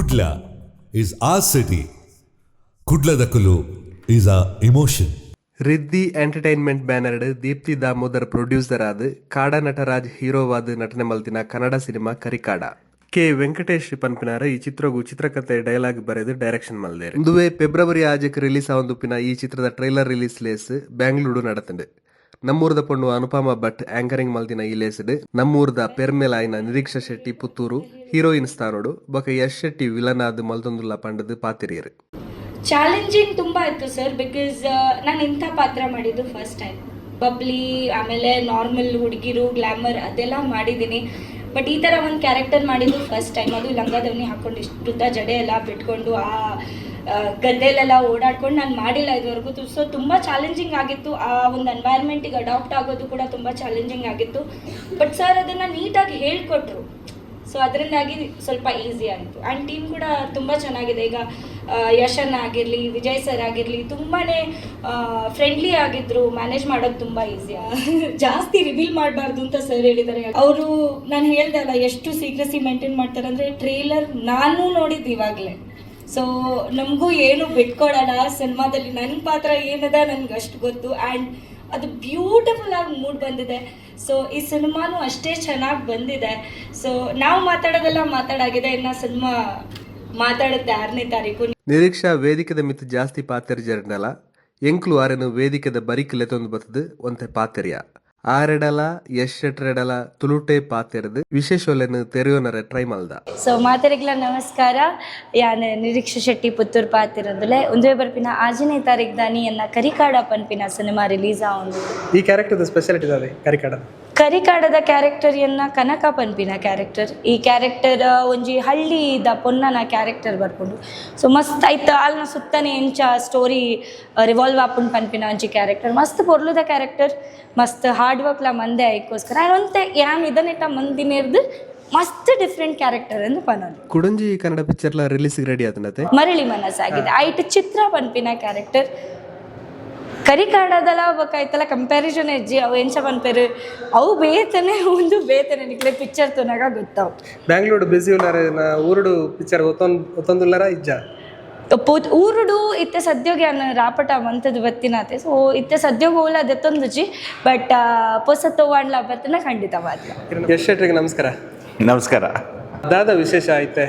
Kudla is our city. Kudladakulu is our emotion. Riddhi entertainment ಬ್ಯಾನರ್ಡ್ Deepti Damodar producer ಆದ ಕಾಡ ನಟರಾಜ್ ಹೀರೋವಾದ ನಟನೆ ಮಲ್ತಿನ ಕನ್ನಡ ಸಿನಿಮಾ ಕರಿಕಾಡ. ಕೆ ವೆಂಕಟೇಶ್ ಪನ್ಪಿನಾರ ಈ ಚಿತ್ರಗೂ ಚಿತ್ರಕಥೆ ಡೈಲಾಗ್ ಬರೆದು ಡೈರೆಕ್ಷನ್ ಮಲ್ದೇರು. ಇಂದುವೆ ಫೆಬ್ರವರಿ ಆಜಕ್ಕೆ ರಿಲೀಸ್ ಆವಂದುಪಿನ ಈ ಚಿತ್ರದ ಟ್ರೈಲರ್ ರಿಲೀಸ್ ಲೇಸ್ ಬ್ಯಾಂಗ್ಳೂರು ನಡತಂಡೆ. ನಮ್ಮೂರದ ಪೊಣ್ಣು ಅನುಪಮ ಭಟ್ ಆಂಕರಿಂಗ್ ಮಲ್ತಿನ ಈ ಲೇಸ್ಡ್ ನಮ್ಮೂರದ ಪೆರ್ಮೆಲ್ ಆಯ್ನ ನಿರೀಕ್ಷಾ ಶೆಟ್ಟಿ ಪುತ್ತೂರು ಹೀರೋಯಿನ್ ಸ್ಥಾನೋಡು ಬೊಕ ಯಶ್ ಶೆಟ್ಟಿ ವಿಲನ್ ಆದ ಮಲ್ತೊಂದುಲ್ಲ ಪಂಡದು ಪಾತಿರಿಯರು. ಚಾಲೆಂಜಿಂಗ್ ತುಂಬ ಇತ್ತು ಸರ್, ಬಿಕಾಸ್ ನಾನು ಇಂಥ ಪಾತ್ರ ಮಾಡಿದ್ದು ಫಸ್ಟ್ ಟೈಮ್. ಬಬ್ಲಿ, ಆಮೇಲೆ ನಾರ್ಮಲ್ ಹುಡುಗಿರು, ಗ್ಲಾಮರ್ ಅದೆಲ್ಲ ಮಾಡಿದ್ದೀನಿ. ಬಟ್ ಈ ಥರ ಒಂದು ಕ್ಯಾರೆಕ್ಟರ್ ಮಾಡಿದ್ದು ಫಸ್ಟ್ ಟೈಮ್. ಅದು ಲಂಗದವನಿ ಹಾಕ್ಕೊಂಡು ಇಷ್ಟುದ್ದ ಜಡೆ ಎಲ್ಲ ಬಿಟ್ಕೊಂಡು ಆ ಗದ್ದೆಲೆಲ್ಲ ಓಡಾಡ್ಕೊಂಡು ನಾನು ಮಾಡಿಲ್ಲ ಇದುವರೆಗೂ. ಸೊ ತುಂಬ ಚಾಲೆಂಜಿಂಗ್ ಆಗಿತ್ತು. ಆ ಒಂದು ಎನ್ವೈರ್ಮೆಂಟಿಗೆ ಅಡಾಪ್ಟ್ ಆಗೋದು ಕೂಡ ತುಂಬ ಚಾಲೆಂಜಿಂಗ್ ಆಗಿತ್ತು. ಬಟ್ ಸರ್ ಅದನ್ನು ನೀಟಾಗಿ ಹೇಳ್ಕೊಟ್ರು. ಸೊ ಅದರಿಂದಾಗಿ ಸ್ವಲ್ಪ ಈಸಿ ಆಯಿತು. ಆ್ಯಂಡ್ ಟೀಮ್ ಕೂಡ ತುಂಬ ಚೆನ್ನಾಗಿದೆ. ಈಗ ಯಶನ್ ಆಗಿರಲಿ, ವಿಜಯ್ ಸರ್ ಆಗಿರಲಿ ತುಂಬಾ ಫ್ರೆಂಡ್ಲಿ ಆಗಿದ್ರು. ಮ್ಯಾನೇಜ್ ಮಾಡೋದು ತುಂಬ ಈಸಿ. ಜಾಸ್ತಿ ರಿವೀಲ್ ಮಾಡಬಾರ್ದು ಅಂತ ಸರ್ ಹೇಳಿದ್ದಾರೆ. ಅವರು ನಾನು ಹೇಳ್ದೆ ಅಲ್ಲ ಎಷ್ಟು ಸೀಕ್ರೆಸಿ ಮೇಂಟೈನ್ ಮಾಡ್ತಾರೆ ಅಂದರೆ, ಟ್ರೇಲರ್ ನಾನು ನೋಡಿದ್ದು ಇವಾಗಲೇ. ಸೊ ನಮಗೂ ಏನು ಬಿಟ್ಕೊಡೋಣ ಸಿನಿಮಾದಲ್ಲಿ. ನನ್ನ ಪಾತ್ರ ಏನದ ನನಗೆ ಅಷ್ಟು ಗೊತ್ತು. ಆ್ಯಂಡ್ ಅದು ಬ್ಯೂಟಿಫುಲ್ ಆಗಿ ಮೂಡ್ ಬಂದಿದೆ. ಸೊ ಈ ಸಿನಿಮಾನು ಅಷ್ಟೇ ಚೆನ್ನಾಗಿ ಬಂದಿದೆ. ಸೊ ನಾವು ಮಾತಾಡೋದೆಲ್ಲ ಮಾತಾಡಾಗಿದೆ. ಇನ್ನು ಸಿನಿಮಾ ಮಾತಾಡುತ್ತೆ 6ನೇ ತಾರೀಕು. ನಿರೀಕ್ಷಾ ವೇದಿಕೆದ ಮಿತ್ತು ಜಾಸ್ತಿ ಪಾತೆರ್ ಜರ್ನಲ ಎಂಕ್ಲು ಆರೆನು ವೇದಿಕೆದ ಬರಿಕಲೆತೊಂದು ಬರ್ತದು ಒಂತೆ ಪಾತೆರ್ಯ ಆರೆಡಲ ಯಶ್ ಶೆಟ್ರೆಡಲ ತುಳುಟೆ ಪಾತೆರ್ದು ವಿಶೇಷೊಲೆನು ತೆರೆಯೋನರ ಟ್ರೈ ಮಲ್ದ. ಸೊ ಮಾತೆರೆಗ್ಲ ನಮಸ್ಕಾರ. ಯಾನ್ ನಿರೀಕ್ಷಾ ಶೆಟ್ಟಿ ಪುತ್ತೂರು ಪಾತಿರದುಲೆ ಒಂದುವೆ ಬರ್ಪಿನ 6ನೇ ತಾರೀಕು ದಾನಿ ಎನ್ನ ಕರಿಕಾಡ ಪನ್ಪಿನ ಸಿನಿಮಾ ರಿಲೀಸ್ ಆವೊಂದು. ಈ ಕ್ಯಾರೆಕ್ಟರ್ದ ಸ್ಪೆಷಾಲಿಟಿ ಅದೇ ಕರಿಕಾಡದ ಕ್ಯಾರೆಕ್ಟರ್ ಎನ್ನ ಕನಕ ಪನ್ಪಿನ ಕ್ಯಾರೆಕ್ಟರ್. ಈ ಕ್ಯಾರೆಕ್ಟರ್ ಒಂಜಿ ಹಳ್ಳಿದ ಪೊನ್ನನ ಕ್ಯಾರೆಕ್ಟರ್ ಬರ್ಕೊಂಡು ಸೊ ಮಸ್ತ್ ಐತ. ಅಲ್ನ ಸುತ್ತನೆ ಎಂಚ ಸ್ಟೋರಿ ರಿವಾಲ್ವ್ ಆಪುಂಡು ಪನ್ಪಿನ ಒಂಜಿ ಕ್ಯಾರೆಕ್ಟರ್. ಮಸ್ತ್ ಪೊರ್ಲುದ ಕ್ಯಾರೆಕ್ಟರ್, ಮಸ್ತ್ ಹಾರ್ಡ್ ವರ್ಕ್ಲ ಮಂದೆ ಆಯ್ಕೋಸ್ಕರ ಒಂತೆ ಯಾನ್ ಇದನ್ನಿಟ್ಟ ಮಂದಿನೇರ್ದು ಮಸ್ತ್ ಡಿಫ್ರೆಂಟ್ ಕ್ಯಾರೆಕ್ಟರ್ ಎಂದು ಪನ್ನೋದು. ಕುಡಂಜಿ ಕನ್ನಡ ಪಿಕ್ಚರ್ಲ ರಿಲೀಸ್ ರೆಡಿ ಆತನತೆ ಮರಳಿ ಮನಸ್ಸಾಗಿದೆ. ಐಟ್ ಚಿತ್ರ ಪನ್ಪಿನ ಕ್ಯಾರೆಕ್ಟರ್ ಕರಿಕಾಡದಲ್ಲ ಬಕಾಯ್ತಲ್ಲ ಕಂಪ್ಯಾರಿಸನ್ ಹೆಜ್ಜಿ ಅವು ಎಂಚ ಪನ್ಪೇರು ಅವು ಬೇತನೆ ಒಂದು ಬೇತನೆ ನಿಕ್ಲೆ ಪಿಕ್ಚರ್ ತುನಾಗ ಗೊತ್ತಾವು. ಬ್ಯಾಂಗ್ಳೂರು ಬಿಸಿ ಉಲ್ಲಾರ ಊರುಡು ಪಿಕ್ಚರ್ ಒತ್ತೊಂದುಲ್ಲಾರ ಇಜ್ಜ ಊರುಡು ಇತ್ತೆ ಸದ್ಯೋಗೆ ಅನ್ನ ರಾಪಟ ಮಂತದ್ದು ಬತ್ತಿನಾತೆ. ಸೊ ಇತ್ತೆ ಸದ್ಯೋಗ ಓಲ ದೆತ್ತೊಂದುಜಿ ಬಟ್ ಪೊಸ ತೋವಾಣ್ಲ ಬತ್ತಿನ ಖಂಡಿತವಾದ. ಯಶ್ ಶೆಟ್ರಿಗೆ ನಮಸ್ಕಾರ. ನಮಸ್ಕಾರ. ದಾದ ವಿಶೇಷ ಐತೆ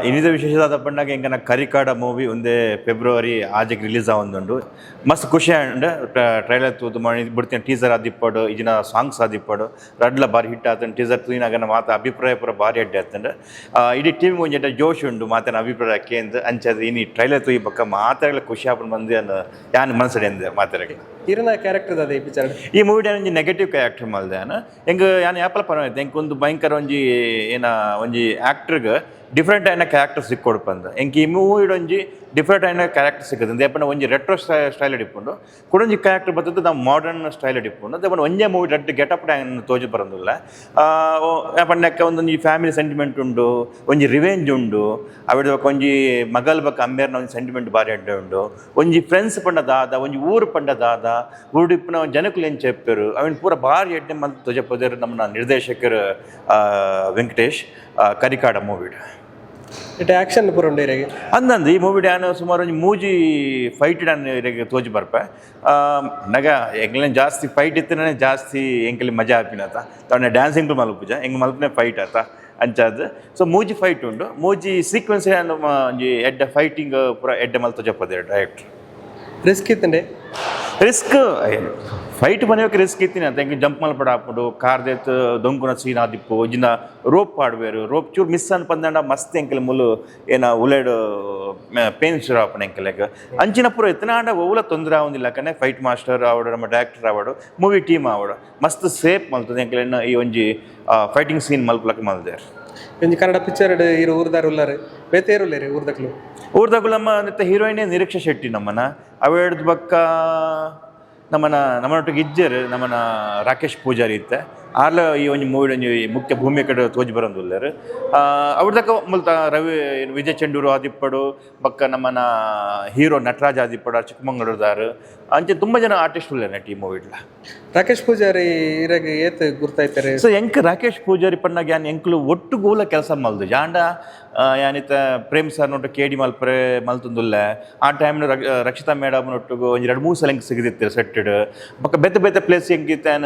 ಇನ್ನಿದ ವಿಶೇಷವಾದ ಪಂಡಾಗ ಎಂಕನ ಕರಿಕಾಡ ಮೂವಿ ಒಂದೇ ಫೆಬ್ರವರಿ ಆಜಕ್ಕೆ ರಿಲೀಸ್ ಆವೊಂದುಂಡು. ಮಸ್ತ್ ಖುಷಿ ಆಂಡ್ ಟ್ರೈಲರ್ ತೂದು ಮಾಡಿ ಬಿಡ್ತೀನಿ. ಟೀಸರ್ ಆದಿಪ್ಪಡು ಇಜಿನ ಸಾಂಗ್ಸ್ ಆದಿಪ್ಪಡು ರಡ್ಲ ಬಾರಿ ಹಿಟ್ ಆತಂಡು. ಟೀಸರ್ ತೂಯಿನಾಗ ಮಾತ ಅಭಿಪ್ರಾಯ ಪೂರ ಭಾರಿ ಅಡ್ಡಿ ಆತಂಡು. ಇಡೀ ಟೀಮ್ ಒಂಜೆಡ್ಡ ಜೋಶ್ ಉಂಡು ಮಾತನ ಅಭಿಪ್ರಾಯಕ್ಕೆ ಅಂತ ಅಂಚದು ಇನ್ನು ಟ್ರೈಲರ್ ತೂಯಿ ಪಕ್ಕ ಮಾತಾಡಲಿ ಖುಷಿ ಆಪನ್ ಬಂದು ಅನ್ನ ಯಾನ್ ಮನಸ್ಸಡಿ ಅಂದೆ ಮಾತಾಡಕ್ಕೆ. ಇರನ ಕ್ಯಾರೆಕ್ಟರ್ ಅದೇ ಈ ಪಿಕ್ಚರ್. ಈ ಮೂವಿ ಒಂಜಿ ನೆಗೆಟಿವ್ ಕ್ಯಾರೆಕ್ಟರ್ ಮಲ್ದೆ ನಾನು ಹೆಂಗೆ ಯಾನ್ ಆ್ಯಪಲ್ ಪರವಾಯ್ತು. ಹೆಂಗೆ ಒಂದು ಭಯಂಕರ ಒಂಜಿ ಏನ ಒಂಜಿ ಆ್ಯಕ್ಟ್ರಿಗೆ ಡಿಫ್ರೆಂಟ್ ಆಯ್ನ ಕ್ಯಾರೆಕ್ಟರ್ ಸಿಕ್ಕೊಡ್ಪಂದ. ಎಂಕಿ ಈ ಮೂವಿ ಒಂಜಿ ಡಿಫ್ರೆಂಟ್ ಆಯ್ನ ಕ್ಯಾರೆಕ್ಟರ್ ಸಿಕ್ಕದು. ದೇಪನ ಒಂಜಿ ರೆಟ್ರೋ ಸ್ಟೈಲ್ ಹಿಡಿಪುಂಡು ಕುಡೊಂಜಿ ಕ್ಯಾರೆಕ್ಟರ್ ಬರ್ತದೆ ನಾವು ಮಾಡರ್ನ್ ಸ್ಟೈಲ್ ಹಿಡಿಪುಂಡು. ದೇಪನ ಒಂಜೇ ಮೂವಿ ರೆಡ್ ಗೆಟಪ್ ತೋಜಿ ಬರೋದಿಲ್ಲ. ಪಂಡಕ್ಕೆ ಒಂದೊಂದು ಫ್ಯಾಮಿಲಿ ಸೆಂಟಿಮೆಂಟ್ ಉಂಡು, ಒಂಜಿ ರಿವೆಂಜ್ ಉಂಡು. ಅವಿಡ ಒಂಜಿ ಮಗಲ್ ಬಕ್ಕ ಅಂಬೇರ್ನ ಒಂದು ಸೆಂಟಿಮೆಂಟ್ ಭಾರಿ ಅಡ್ಡ ಉಂಡು. ಒಂಜಿ ಫ್ರೆಂಡ್ಸ್ ಪಂಡ ದಾದ, ಒಂಜಿ ಊರು ಪಂಡ ದಾದ, ಊರಿಪ್ಪನ ಜನಕ್ಕಲು ಏನು చెప్పారు ಅವನ್ ಪೂರ ಭಾರಿ ಎಡ್ಡೆ ಮಂತ್ ತೋಜಪ್ಪದೇರು ನಮ್ಮ ನಿರ್ದೇಶಕರು ವೆಂಕಟೇಶ್ ಕರಿಕಾಡ ಮೂವಿ ಇಟ್ ಆ್ಯಕ್ಷನ್ ಪೂರ ಉಂಡು ಇರೆಗೆ ಅಂದಂದು. ಈ ಮೂವಿ ನಾನು ಸುಮಾರು ಒಂದು ಮೂಜಿ ಫೈಟ್ ನಾನು ಇರೆಗೆ ತೋಜಿ ಬರ್ಪೆ ನಗ ಎಂಗ್ಲೇನು ಜಾಸ್ತಿ ಫೈಟ್ ಇತ್ತನೇ ಜಾಸ್ತಿ ಎಂಕಲ್ಲಿ ಮಜಾ ಆಪಿನತ. ತವಣ್ಣ ಡ್ಯಾನ್ಸಿಂಗ್ ಮಲ್ಪುಜ ಹೆಂಗೆ ಮಲ್ಪನೆ ಫೈಟ್ ಆತ ಅಂಚಾದ. ಸೊ ಮೂಜಿ ಫೈಟ್ ಉಂಡು. ಮೂಜಿ ಸೀಕ್ವೆನ್ಸ್ ಒಂಜಿ ಎಡ್ಡೆ ಫೈಟಿಂಗ್ ಪೂರ ಎಡ್ಡೆ ಮಲ್ ತೋಜಪ್ಪದೆ ಡೈರೆಕ್ಟ್ರ್. ರಿಸ್ಕ್ ಇತ್ತಂಡೆ ರಿಸ್ಕ್ ಫೈಟ್ ಮನೆಯೋಕೆ ರಿಸ್ಕ್ ಇತ್ತೀನಿ ಅಂತ. ಹೆಂಗೆ ಜಂಪ್ ಮಲ್ಪಡ ಹಾಕ್ಬಿಟ್ಟು ಕಾರ್ದೆತ್ತು ದೊಂಕುನ ಸೀನ್ ಆದಿಪ್ಪು ಇಜಿನ ರೋಪ್ ಆಡ್ಬೇರು. ರೋಪ್ ಚೂರು ಮಿಸ್ ಅನ್ ಪಂದಂಡ ಮಸ್ತ್ ಎಂಕೆಲೆ ಮುಲು ಏನ ಉಲೇಡು ಪೇನ್ ಶುರು ಆಪಣ ಎಂಕೆಲೆಗೆ ಅಂಚಿನ ಪೂರ ಎತ್ತನ ಆಂಡ ಓಲ ತೊಂದರೆ ಆಗೋದಿಲ್ಲ. ಕನೆ ಫೈಟ್ ಮಾಸ್ಟರ್ ಆವಡು, ನಮ್ಮ ಡೈರೆಕ್ಟರ್ ಆವಡು, ಮೂವಿ ಟೀಮ್ ಆವಡು ಮಸ್ತ್ ಸೇಫ್ ಮಲ್ತದೆ ಎಂಕೆಲೆನ ಈ ಒಂಜಿ ಫೈಟಿಂಗ್ ಸೀನ್ ಮಲ್ಪಲಕ್ಕೆ ಮಲ್ದೇರು. ಒಂಜಿ ಕನ್ನಡ ಪಿಕ್ಚರ್ ಇರೋ ಊರ್ದಾರು ಉಲ್ಲಾರೆ ಬೇತೆ ಇರುಲ್ಲೇರಿ ಊರ್ದಕ್ಲು ನಮ್ಮ ನಿತ್ತ ಹೀರೋಯಿನೇ ನಿರೀಕ್ಷಾ ಶೆಟ್ಟಿ ನಮ್ಮನ ಅವೇಡ್ದು ಬಕ್ಕ ನಮ್ಮನೊಟ್ಟಿಗೆ ಇಜ್ಜರು ನಮ್ಮನ ರಾಕೇಶ್ ಪೂಜಾರಿ ಇತ್ತೆ. ಆರ್ಲ ಈ ಒಂದು ಮೂವಿ ಒಂಜಿ ಮುಖ್ಯ ಭೂಮಿಕಡೆ ತೋಜಿ ಬರೋದುಲ್ಲೇರು ಅವ್ರದಕ್ಕ ಮುಲ್ತ ರವಿ ವಿಜಯ್ ಚೆಂಡೂರು ಆದಿಪ್ಪಡು ಬಕ್ಕ ನಮ್ಮನ ಹೀರೋ ನಟರಾಜ್ ಆದಿಪ್ಪಡು ಚಿಕ್ಕಮಂಗ್ಳೂರ್ದಾರು ಅಂಚೆ ತುಂಬ ಜನ ಆರ್ಟಿಸ್ಟ್ ಉಳ್ಳೇನೆ ಈ ಮೂವಿಡ್ಲ. ರಾಕೇಶ್ ಪೂಜಾರಿ ಇರಾಗ ಏತ್ ಗುರ್ತಾಯ್ತಾರೆ ಸೊ ಎಂಕ್ ರಾಕೇಶ್ ಪೂಜಾರಿ ಪನ್ನಾಗ ಯಾನ್ ಎಂಕ್ಲು ಒಟ್ಟು ಗೋಲ ಕೆಲಸ ಮಲ್ದು ಜಾಂಡ ಯಾನಿತ ಪ್ರೇಮ್ ಸರ್ ನೋಟ್ಟು ಕೇಡಿ ಮಲ್ಪರೆ ಮಲ್ತುಂದುಲ್ಲೆ ಆ ಟೈಮ್ನ ರಕ್ಷಿತಾ ಮೇಡಮ್ ನೊಟ್ಟಿಗೂ ಒಂದು 2-3 ಸಲ ಎಂಕ್ ಸಿಗದಿತ್ತು ಸೆಟ್ಟೆಡ್ ಬೊಕ್ಕ ಬೆತ್ತ ಬೆತ್ತ ಪ್ಲೇಸ್ ಎಂಕಿತ್ತಾನ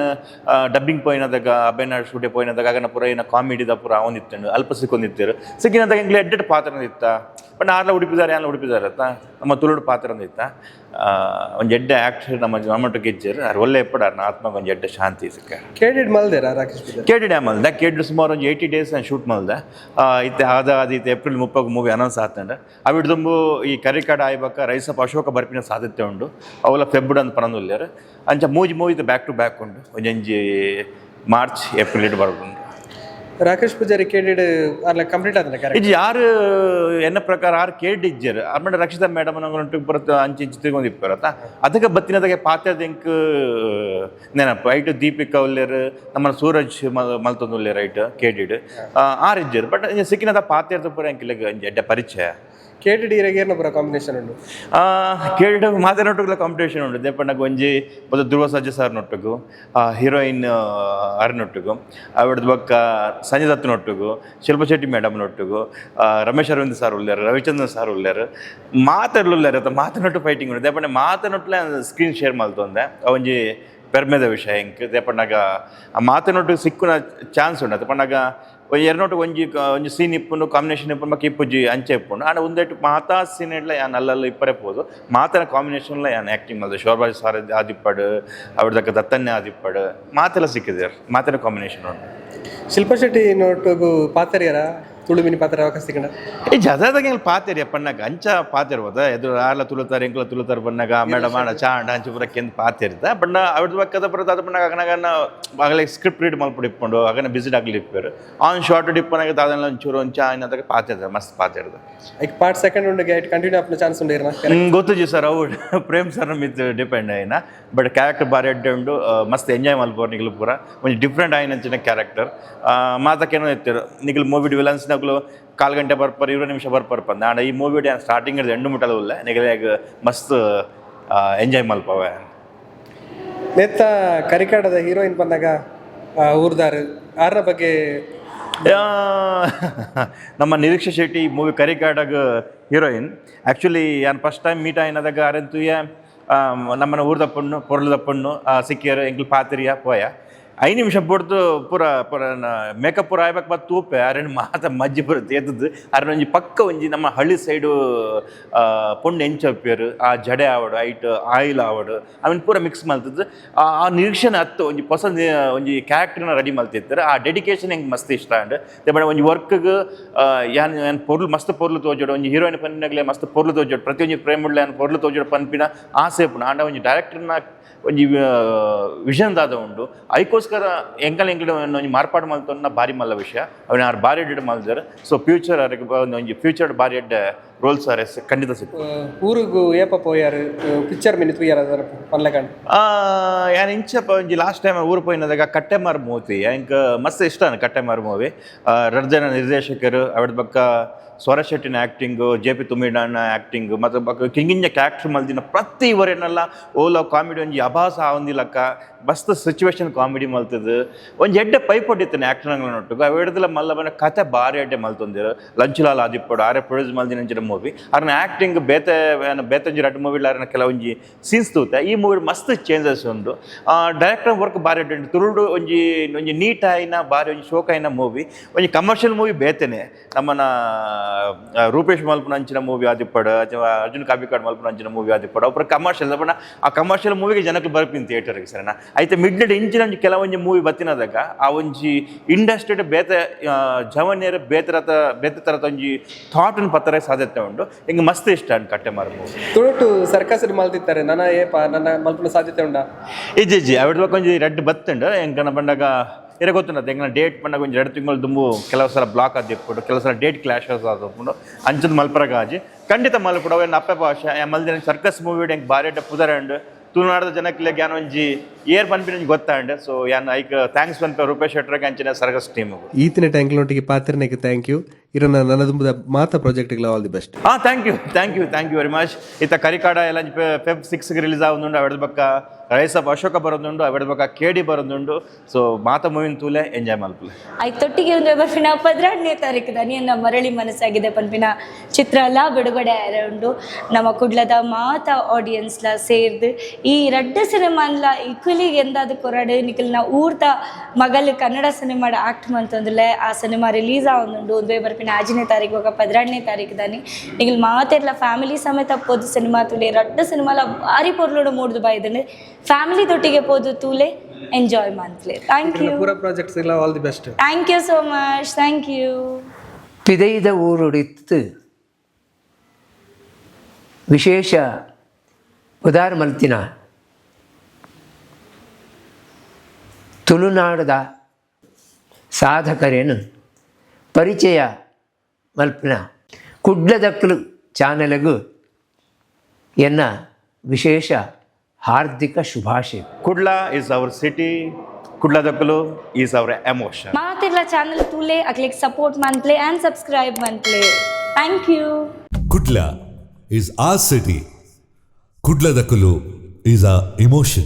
ಡಬ್ಬಿಂಗ್ ಪೋಯಿನದಾಗ ಅಬ್ಬೆನ ಶೂಟೆ ಪೋಯಿನದಾಗ ಆಗನ ಪೂರ ಏನ ಕಾಮಿಡಿದ ಪೂರ ಅವನಿತ್ತಂಡು ಅಲ್ಪ ಸಿಕ್ಕೊಂದಿತ್ತರು ಸಿಕ್ಕಿನದಾಗ ಎಂಕ್ಲು ಎಡ್ಡೆಡ್ ಪಾತ್ರ ಇತ್ತ ಬಟ್ ಆರ್ಲ ಉಡುಪಿದಾರೆ ಯಾನ್ಲ ಉಡುಪಿದಾರೆ ಅತ್ತ ನಮ್ಮ ತುಳುಡು ಪಾತ್ರ ಇತ್ತ ಒಂದು ಎಡ್ಡೆ ಆ್ಯಕ್ಟರ್ ನಮ್ಮಟ್ಟು ಗೆಜ್ಜರು ಅವ್ರು ಒಳ್ಳೆ ಎಪ್ಪಡ ಆತ್ಮಗೆ ಒಂದು ಎಡ್ಡೆ ಶಾಂತಿ ಸಿಕ್ಕ ಕೇಡಿಡ್ ಮಲ್ದೇರಾ ರಾಕೇಶ್ ಪೂಜಾರಿ ಕೇಡಿ ಮಲ್ದೆ ಕೇಡಿ ಸುಮಾರು ಒಂದು 80 days ನಾನು ಶೂಟ್ ಮಲ್ದೆ ಇತ್ತೆ ಆದಿತ್ತು ಏಪ್ರಿಲ್ 30 ಮೂವಿ ಅನೌನ್ಸ್ ಆತಂಡ ಅವಿಡ್ ತುಂಬು ಈ ಕರಿಕಾಡ ಆಯ್ಬಕ್ಕ ರೈಸಪ್ ಅಶೋಕ ಬರ್ಪಿನ ಸಾಧ್ಯತೆ ಉಂಡು ಅವೆಲ್ಲ ಫೆಬ್ರವರಿ ಅಂತ ಪರಂದುಲ್ಲೇರು ಅಂಚ ಮೂವಿ ಬ್ಯಾಕ್ ಟು ಬ್ಯಾಕ್ ಉಂಡು ಒಂಜಿ ಮಾರ್ಚ್ ಏಪ್ರಿಲ್ ಇಟ್ಟು ಬರೋದುಂಡು. ರಾಕೇಶ್ ಪೂಜಾರಿ ಕೇಡಿಡ್ ಅಲ್ಲ ಕಂಪ್ಲೀಟ್ ಆದ ಇದು ಯಾರು ಎನ್ನ ಪ್ರಕಾರ ಆರು ಕೇಡ್ ಇಜ್ಜರು ಆಮೇಲೆ ರಕ್ಷಿತಾ ಮೇಡಮ್ ನಂಗೆ ಬರುತ್ತೆ ಅಂಚೆ ಇಂಚೆ ತಿರ್ಗೊಂಡಿಪ್ಪರತ್ತ ಅದಕ್ಕೆ ಬತ್ತಿನದಾಗೆ ಪಾತ್ರದ ಎಂಕ್ ನೆನಪು ಐಟ್ ದೀಪಿಕಾ ಉಲ್ಲೇರು ನಮ್ಮ ಸೂರಜ್ ಮಲ್ತೊಂದು ಉಲ್ಲೇರು ಐಟ್ ಕೇಡಿಡ್ ಆರು ಇಜ್ಜರು ಬಟ್ ಸಿಕ್ಕಿನದ ಪಾತ್ರದ ಪೂರ ಎಂಕಿಲ್ಲ ಎಡ್ಡೆ ಪರಿಚಯ. ಕೇಡಿಡ್ ಇರಾಗ ಏನೋ ಪೂರ ಕಾಂಬಿನೇಷನ್ ಉಂಟು ಕೇಳಿಡ ಮಾತನೊಟ್ಟಿಗೆಲ್ಲ ಕಾಂಪಿಟೇಷನ್ ಉಂಟು ದೇಪಣ್ಣಗೆ ಒಂಜಿ ಮೊದಲು ಧ್ರುವ ಸರ್ಜಾ ಸರ್ ನೊಟ್ಟಿಗೂ ಹೀರೋಯಿನ್ ಅರ್ನೊಟ್ಟಿಗೂ ಅವಳದ ಬಕ್ಕ ಸಂಜಯ್ ದತ್ತನೊಟ್ಟಿಗೂ ಶಿಲ್ಪಾ ಶೆಟ್ಟಿ ಮೇಡಮ್ ನೊಟ್ಟಿಗೂ ರಮೇಶ್ ಅರವಿಂದ್ ಸರ್ ಉಳ್ಳಾರು ರವಿಚಂದ್ರನ್ ಸರ್ ಉಳ್ಳಾರು ಮಾತಾಡ್ಲುಲ್ಲಾರ ಮಾತನೊಟ್ಟು ಫೈಟಿಂಗ್ ಉಂಟು ದೇಪಣ್ಣ ಮಾತನೊಟ್ಟಲೆ ಸ್ಕ್ರೀನ್ ಶೇರ್ ಮಲ್ತೊಂದೆ ಒಂಜಿ ಪೆರ್ಮೆದ ವಿಷಯ ಇಂಕ್ ದೇಪಣ್ಣಗ ಆ ಮಾತನೊಟ್ಟಿಗೆ ಸಿಕ್ಕುನ ಚಾನ್ಸ್ ಉಂಡು ದೇಪಣ್ಣಗ ಎರನೋಟು ಒಂಜಿ ಸೀನ್ ಇಪ್ಪುಂಡು ಕಾಂಬಿನೇಷನ್ ಇಪ್ಪು ಮಕ್ಕ ಇಪ್ಪುಜಿ ಅಂಚೆ ಇಪ್ಪುಂಡು ಆಂಡ ಒಂದೇಟು ಮಾತಾ ಸೀನ್ ಇಡ್ಲ ಯಾನ್ ಅಲ್ಲಲ್ಲ ಇಪ್ಪರೆ ಪೋದು ಮಾತನ ಕಾಂಬಿನೇಷನ್ಲ ಯಾನ್ ಆ್ಯಕ್ಟಿಂಗ್ ಮಾಡಿದೆ ಶೋಭಾಜ್ ಸಾರ್ ಆದಿಪ್ಪಡು ಅವ್ರದಕ್ಕ ದತ್ತನ್ನೇ ಆದಿಪ್ಪಡು ಮಾತೆಲ್ಲ ಸಿಕ್ಕಿದ್ದಾರೆ ಮಾತಿನ ಕಾಂಬಿನೇಷನ್ ಉಂಟು. ಶಿಲ್ಪಾ ಶೆಟ್ಟಿ ನೋಟು ಪಾತರಿಯರ ತುಳುವಿನ ಪಾತ್ರ ಅವಕಾಶ ಸಿಗಣ ಈ ಜದಾದಾಗ ಎಂಗ್ಲು ಪಾತೇರಿ ಪನ್ನಾಗ ಅಂಚ ಪಾತಿರ್ಬೋದ ಎದುರು ಆರ್ಲ ತುಳುತ್ತಾರೆ ಎಂಕ್ಲ ತುಳುತ್ತಾರೆ ಬನ್ನಾಗ ಮೇಡಮ್ ಆಡ ಚಾಂಡ ಅಂಚು ಪೂರ ಕೆಂದು ಪಾತಿರ್ದ ಬಣ್ಣ ಅವ್ರದ್ದು ಪಕ್ಕದ ಬರೋದು ಅದು ಬಣ್ಣಾಗ ಆಗನಾಗನ್ನ ಆಗಲೇ ಸ್ಕ್ರಿಪ್ಟ್ ರೀಡ್ ಮಲ್ಪಡು ಇಪ್ಕೊಂಡು ಆಗನ ಬಿಸಿಡ್ ಆಗಲಿ ಇಪ್ಪರು ಆನ್ ಶಾರ್ಟ್ ಡಿಪ್ಪನಾಗ ಅದನ್ನ ಒಂಚೂರು ಒಂಚ ಅನ್ನೋದಾಗ ಪಾತಿರ್ದ ಮಸ್ತ್ ಪಾತಿರ್ದ ಈಗ ಪಾರ್ಟ್ ಸೆಕೆಂಡ್ ಉಂಡು ಗೈಟ್ ಕಂಟಿನ್ಯೂ ಆಪ್ನ ಚಾನ್ಸ್ ಉಂಡು ಇರ್ನ ಗೊತ್ತು ಜಿ ಸರ್ ಅವು ಪ್ರೇಮ್ ಸರ್ ಮಿತ್ ಡಿಪೆಂಡ್ ಆಯ್ನ ಬಟ್ ಕ್ಯಾರೆಕ್ಟರ್ ಬಾರಿ ಅಡ್ಡೆ ಉಂಡು ಮಸ್ತ್ ಎಂಜಾಯ್ ಮಲ್ಪೋರು ನಿಗ್ಲು ಪೂರ ಒಂದು ಡಿಫ್ರೆಂಟ್ ಆಯ್ನಂಚಿನ ಕ್ಯಾರೆಕ್ಟರ್ ಮಾತಕ್ಕೇನೋ ಇರ್ತಿರು ನಿಗ್ಲು ಮೂವಿ ವಿಲನ್ಸ್ನಾಗ್ಲು 1/4 ಗಂಟೆ ಬರ್ಪರ್ 20 ನಿಮಿಷ ಬರ್ಪರ್ ನಾಡ ಈ ಮೂವಿ ಸ್ಟಾರ್ಟಿಂಗ್ ಹಿಡಿದು ಎಂಡು ಮುಟ್ಟಲು ಇಲ್ಲ ನಿಗಲಾಗ ಮಸ್ತ್ ಎಂಜಾಯ್ ಮಲ್ಪವೆ. ನೆತ್ತ ಕರಿಕಾಡದ ಹೀರೋಯಿನ್ ಬಂದಾಗ ಊರ್ದಾರು ಆರ ಬಗ್ಗೆ ನಮ್ಮ ನಿರೀಕ್ಷಾ ಶೆಟ್ಟಿ ಮೂವಿ ಕರಿಕಾಡಾಗ ಹೀರೋಯಿನ್ ಆ್ಯಕ್ಚುಲಿ ಯಾನ್ ಫಸ್ಟ್ ಟೈಮ್ ಮೀಟ್ ಆಯ್ನದಾಗ ಅರಂತೂ ನಮ್ಮನ್ನ ಊರ್ದ ಪಣ್ಣು ಪೊರ್ಲದ ಪಣ್ಣು ಸಿಕ್ಕಿಯರು ಎಂಕ್ಲು ಪಾತಿರಿಯ ಪೋಯ 5 ನಿಮಿಷ ಬಿಡ್ತು ಪೂರ ಪೂರ ಮೇಕಪ್ ಪೂರ ಆಯ್ಬೇಕು ಮತ್ತು ತೂಪೆ ಅರೆಂಡು ಮಾತ ಮಜ್ಜಿ ಬರುತ್ತೆ ಎದ್ದದ್ದು ಅರೆ ಒಂಜಿ ಪಕ್ಕ ಒಂಜಿ ನಮ್ಮ ಹಳ್ಳಿ ಸೈಡು ಪೊಂಡು ಎಂಚಪ್ಪಿಯರು ಆ ಜಡೆ ಆವಡು ಐಟ್ ಆಯಿಲ್ ಆವಡು ಅವನ್ ಪೂರ ಮಿಕ್ಸ್ ಮಲ್ತದ್ದು ಆ ನಿರೀಕ್ಷಣೆ ಹತ್ತು ಒಂಜಿ ಹೊಸ ಒಂಜಿ ಕ್ಯಾರೆಕ್ಟರ್ನ ರೆಡಿ ಮಲ್ತಿರ್ತಾರೆ ಆ ಡೆಡಿಕೇಶನ್ ಹೆಂಗೆ ಮಸ್ತ್ ಇಷ್ಟ ಅಂಡ್ ಬಟ್ ಒಂಜಿ ವರ್ಕ್ಗೆ ಯಾನ್ ಪೊರ್ಲು ಮಸ್ತ್ ಪೊರ್ಲು ತೋಜೋಡು ಒಂಜಿ ಹೀರೋಯಿನ್ ಪನ್ಪಿನಾಗಲೇ ಮಸ್ತ್ ಪೊರ್ಲು ತೋಜೋಡು ಪ್ರತಿಯೊಂದು ಪ್ರೇಮುಳ್ಳ ಯಾನ್ ಪೊರ್ಲು ತೋಜೋಡು ಪನ್ಪಿನ ಆಸೆ ಪುಣ ಆಂಡ ಒಂಜಿ ಡೈರೆಕ್ಟರ್ನ ಒಂಜಿ ವಿಷನ್ ದಾದ ಉಂಡು ಐಕೋಸ್ಕರ ಎಂಕಲ್ ಒಂಜಿ ಮಾರ್ಪಾಡು ಮಲ್ತೊನ್ನ ಬಾರಿ ಮಲ್ಲ ವಿಷಯ ಅವನ ಆರು ಬಾರಿ ಎಡ್ಡೆ ಮಲ್ದಾರೆ ಸೊ ಫ್ಯೂಚರ್ ಅವ್ರಿಗೆ ಒಂಜಿ ಫ್ಯೂಚರ್ ಬಾರಿ ಎಡ್ಡೆ ರೋಲ್ಸ್ ಅರೆ ಖಂಡಿತ ಸಿಕ್ಕು ಊರಿಗೂ ಏಪ ಪೋಯಾರು ಪಿಕ್ಚರ್ ಮಿನಿ ತೂಯಾರ ಅದರ ಪನ್ಲಕಂಡು ಯಾನ್ ಇಂಚಪ್ಪ ಒಂಜಿ ಲಾಸ್ಟ್ ಟೈಮ್ ಊರು ಪೋಯಿನದಾಗ ಕಟ್ಟೆಮಾರ್ ಮೂವಿ ಎಂಕ್ ಮಸ್ತ್ ಇಷ್ಟ ಕಟ್ಟೆಮಾರ್ ಮೂವಿ ರರ್ಜನ ನಿರ್ದೇಶಕರು ಅವಳ ಬಕ್ಕ ಸ್ವರ ಶೆಟ್ಟಿನ ಆ್ಯಕ್ಟಿಂಗು JP ತುಮಿಡಾನ ಆ್ಯಕ್ಟಿಂಗು ಮತ್ತು ಬಕ್ಕ ಕಿಂಗಿಂಜ ಕ್ಯಾರೆಕ್ಟರ್ ಮಲ್ದಿನ ಪ್ರತಿ ಇವರೇನೆಲ್ಲ ಓಲೋ ಕಾಮಿಡಿ ಒಂಜಿ ಅಭಾಸ ಆವಂದಿಲಕ್ಕ ಮಸ್ತ್ ಸಿಚುವೇಶನ್ ಕಾಮಿಡಿ ಮಲ್ತದ್ದು ಒಂಜಿ ಎಡ್ಡೆ ಪೈಪೊಟ್ಟಿತ್ತಾನೆ ಆ್ಯಕ್ಟರ್ಗಳನ್ನೊಟ್ಟಿಗೆ ಅವೆಡ್ದೆಲ್ಲ ಮಲ್ಲ ಕತೆ ಬಾರಿ ಎಡ್ಡೆ ಮಲ್ತೊಂದಿರು ಲಂಚುಲಾಲ್ ಆದಿಪ್ಪಡು ಆರೆ ಪ್ರೊಡ್ಯೂಸ್ ಮಲ್ದಿನ ಮೂವಿ ಅರ್ನ ಆ್ಯಕ್ಟಿಂಗ್ ಬೇತೊಂಜಿ 2 ಮೂವಿಲ ಅರ್ನ ಕೆಲವೊಂಜಿ ಸೀನ್ಸ್ ತೂತೆ ಈ ಮೂವಿ ಮಸ್ತ್ ಚೇಂಜಸ್ ಉಂಡು ಡೈರೆಕ್ಟರ್ ವರ್ಕ್ ಬಾರಿ ಎಡ್ಡೆ ಉಂಟು ತುಳುಡು ಒಂಜಿ ನೀಟ್ ಆಯ್ನ ಬಾರಿ ಒಂಜಿ ಶೋಕ ಆಯ್ನ ಮೂವಿ ಒಂಜಿ ಕಮರ್ಷಿಯಲ್ ಮೂವಿ ಬೇತೇನೆ ನಮ್ಮನ ರೂಪೇಶ್ ಮಲ್ಪನ ಅಂಚಿನ ಮೂವಿ ಆದಿಪ್ಪಡು ಅಥವಾ ಅರ್ಜುನ್ ಕಾಪಿಕಾಡ್ ಮಲ್ಪನ ಅಂಚಿನ ಮೂವಿ ಆದಿಪ್ಪಡು ಅಪ್ರ ಕಮರ್ಷಿಯಲ್ ಬಣ್ಣ ಆ ಕಮರ್ಷಿಯಲ್ ಮೂವಿಗೆ ಜನಕ್ಕೆ ಬರ್ಪಿನ ಥಿಯೇಟರ್ಗೆ ಸರಿನಾ ಐತೆ ಮಿಡ್ಲೆಡ್ ಇಂಚಿನ ಕೆಲವೊಂಜಿ ಮೂವಿ ಬತ್ತಿನದಾಗ ಆ ಒಂಜಿ ಇಂಡಸ್ಟ್ರಿ ಬೇತೆ ಜವನ್ಯರು ಬೇತೆ ತರದ ಒಂಜಿ ಥಾಟ್ ಅನ್ನು ಪತ್ತರ ಸಾಧ್ಯತೆ ಉಂಟು ಹಿಂಗೆ ಮಸ್ತ್ ಇಷ್ಟ ಅಂಡ್ ಕಟ್ಟೆಮಾರ್ ಮೂವಿ ತುಳುಟು ಸರ್ಕಸ್ ಮಲ್ತಿರ್ತಾರೆ ನನ್ನ ಏಪ ನನ್ನ ಮಲ್ಪನ ಸಾಧ್ಯತೆ ಉಂಟಾ ಇಜ್ಜಿ ಅವ್ರ ಒಂಜಿ ರೆಡ್ ಬತ್ತುಂಡು ಹೆಂಗನ ಬಂದಾಗ ಇರ ಗೊತ್ತುಂಟು ಹೆಂಗನ ಡೇಟ್ ಬಂದಾಗ ಒಂದು 2 ತಿಂಗಳು ದುಂಬು ಕೆಲವು ಸಲ ಬ್ಲಾಕ್ ಆದಿಪ್ಪುಡು ಕೆಲವು ಸಲ ಡೇಟ್ ಕ್ಲಾಶಸ್ ಆದಿಪ್ಪುಂಡು ಅಂಚದ ಮಲ್ಪರಾಗ ಆಜಿ ಖಂಡಿತ ಮಲ್ಪುಡು ಅವೇನು ಅಪ್ಪ ಭಾಷೆ ಮಲ್ದಿನ ಸರ್ಕಸ್ ಮೂವಿ ಹೆಂಗೆ ಬಾರಿ ಪುದರಂಡು ತುಳುನಾಡದ ಜನಕ್ಲೆ ಯಾನ್ ಒಂಜಿ ಏರ್ ಪನ್ಪಿನ ಗೊತ್ತಾಂಡೆ ಸೊ ಯಾನ್ ಐಕ್ ಥ್ಯಾಂಕ್ಸ್ ಪನ್ಪೆ ರೂಪೇಶ್ ಶೆಟ್ರಗೆ ಅಂಚಿನ ಸರ್ಗಸ್ ಟೀಮ್ಗೂ ಈತಿನ ಟ್ಯಾಂಕ್ಲೊಟ್ಟಿಗೆ ಪಾತ್ರನಿಗೆ ಥ್ಯಾಂಕ್ ಯು ಇರನ್ನ ನನ್ನದುಂಬುದ ಮಾತ ಪ್ರಾಜೆಕ್ಟ್ಗಳ all the best. Thank you very much. ಇತ್ತ ಕರಿಕಾಡ ಎಲ್ಲ ಫೆಬ್ 6 ರಿಲೀಸ್ ಆಗುಂಡು ಅವೆಡ ಬಕ್ಕ ರೈಸಪ್ ಅಶೋಕ ಬರೋದುಂಡು ಅವೆಡ ಬಕ್ಕ KD ಬರೋದುಂಡು ಸೊ ಮಾತ ಮೂವಿನ ತೂಲೆ ಎಂಜಾಯ್ ಮಲ್ಪಲೆ ತೊಟ್ಟಿಗೆ ಒಂದು ಬರ್ಪಿನ 12ನೇ ತಾರೀಕು ದನಿಯನ್ನ ಮರಳಿ ಮನಸ್ಸಾಗಿದೆ ಪನ್ಪಿನ ಚಿತ್ರ ಎಲ್ಲ ಬಿಡುಗಡೆ ಉಂಡು ನಮ್ಮ ಕುಡ್ಲದ ಮಾತ ಆಡಿಯನ್ಸ್ಲ ಸೇರ್ದು ಈ ರಡ್ಡ ಸಿನಿಮಾನ್ಲ ಇಕ್ವಲಿಗೆ ಎಂದಾದ ಕೊರಡು ನಿಖಲ್ನ ಊರ್ತ ಮಗಲು ಕನ್ನಡ ಸಿನಿಮಾಡ ಆಕ್ಟ್ ಮಂತಂದುಲೆ ಆ ಸಿನಿಮಾ ರಿಲೀಸ್ ಆಗುಂಡು ಒಂದೇ ಬರ್ಪಿನ 6ನೇ ತಾರೀಕು 12ನೇ ತಾರೀಕು ದಾನಿ ನಿಖಲ್ ಮಾತೆರ್ಲ ಫ್ಯಾಮಿಲಿ ಸಮೇತ ಪೋದು ಸಿನಿಮಾ ತೂಲೆ ರಡ್ಡ ಸಿನಿಮಾಲ ಭಾರಿ ಪೊರ್ಲೋಡು ಮೂಡ್ದು ಬಾಯ್ದಂಡೆ ಫ್ಯಾಮಿಲಿ ತೊಟ್ಟಿಗೆ ಪೋದು ತೂಲೆ ಎಂಜಾಯ್ ಮಾಡ್ಲಿ. Thank you. ಪೂರ ಪ್ರಾಜೆಕ್ಟ್ಸ್ ಎಲ್ಲ all the best. Thank you so much. Thank you. ಪಿದೈದ ಊರುಡಿತ್ತು ವಿಶೇಷ ಉದಾರ ಮಲ್ತಿನ ತುಳುನಾಡದ ಸಾಧಕರೇನು ಪರಿಚಯ ಮಲ್ಪಿನ ಕುಡ್ಲದಕ್ಕಲು ಚಾನೆಲ್ಗೂ ಎನ್ನ ವಿಶೇಷ ಹಾರ್ದಿಕ ಶುಭಾಶಯ. ಕುಡ್ಲ ಈಸ್ ಅವರ್ ಸಿಟಿ, ಕುಡ್ಲದಕ್ಕಲು ಈಸ್ ಅವರ್ ಎಮೋಷನ್. ಮಾತಿರ್ಲ ಚಾನಲ್ ತೂಲೆ ಅಕ್ಲಿಕ್ ಸಪೋರ್ಟ್ ಮಾಡ್ಲಿ ಆ್ಯಂಡ್ ಸಬ್ಸ್ಕ್ರೈಬ್ ಮಾಡ್ಲಿ. Thank you. Kudla is our city. Kudla Dakulu is our emotion.